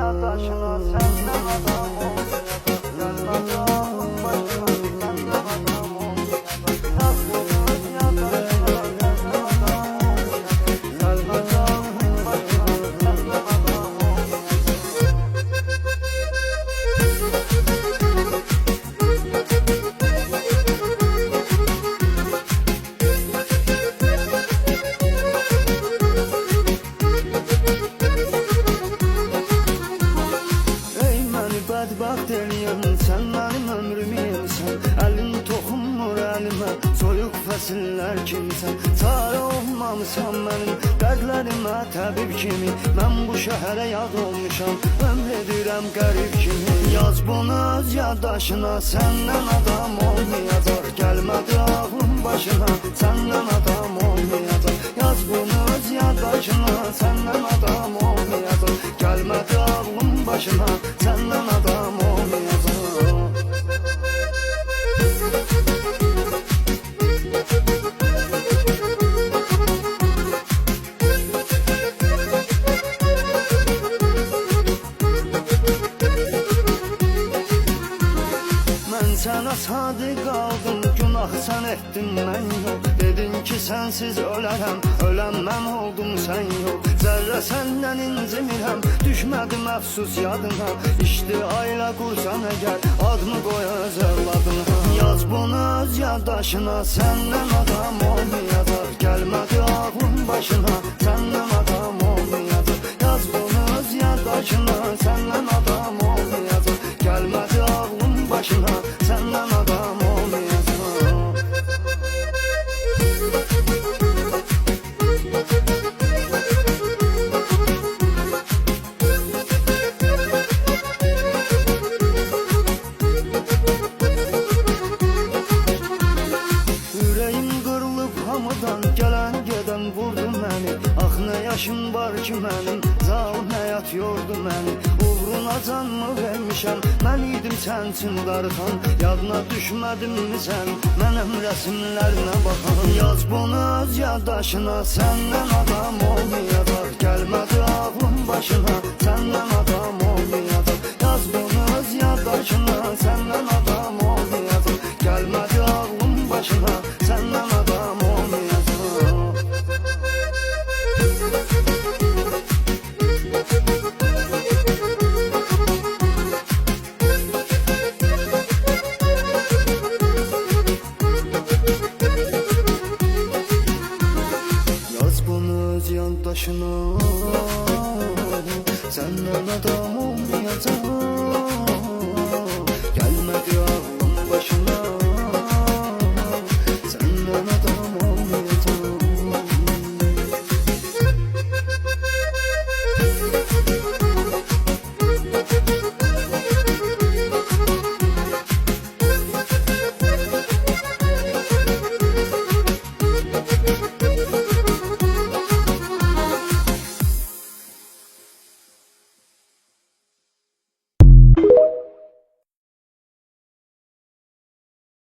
yadaşına senden adam olmayacak. Gelmez aklım başına senden adam olmayacak. Yaz bunu yadaşına senden adam olmayacak. Gelmez aklım başına senden adam olmayacak. Bədbəxt eləyəm, sən mənim ömrümsən. Əlin toxunmur əlimə, soyuq fəsillər kimsən. Çarə olmamısan mənim dərdlərimə təbib kimi. Mən bu şəhərə yad olmuşam, ömr edirəm qərib kimi. Yaz bunu öz yaddaşına, səndən adam olmayacaq. Gəlmədi ağlım başına, səndən adam olmayacaq. Yaz bunu öz yaddaşına, səndən adam olmayacaq. Gəlmədi ağlım başına, səndən adam olmayacaq. Mən sənə sadiq qaldım, günah sən etdin mən yox. Dedin ki sənsiz ölərəm, öləm mən oldum sən yox. Zərrə səndən incimirəm, düşmədim əfsus yadına. İşte ailə qursan əgər, adımı qoy öz övladına. Yaz bunu öz yaddaşına, səndən adam olmayacaq. Gəlmədi ağlım başına, səndən adam olmayacaq. Yaz bunu öz yaddaşına, səndən adam olmayacaq. Gəlmədi ağlım başına, səndən adam olmayacaq. Ürəyim qırılıb hamıdan, gələn gedən vurdu məni. Ax nə yaşım var ki mənim, zalım həyat yordu məni. Uğruna canımı vermişəm, mən idim sən üçün darıxan. Yadına düşmədim mi sən, mənəm rəsimlərinə baxan. Yaz bunu öz yaddaşına, səndən adam olmayacaq. Gəlmədi ağlım başına, səndən adam olmayacaq. Yaz bunu öz yaddaşına, səndən adam olmayacaq. Gəlmədi ağlım başına, səndən adam olmayacaq. Yaz bunu öz yaddaşına, səndən adam olmayacaq. Gəlmədi ağlım başına,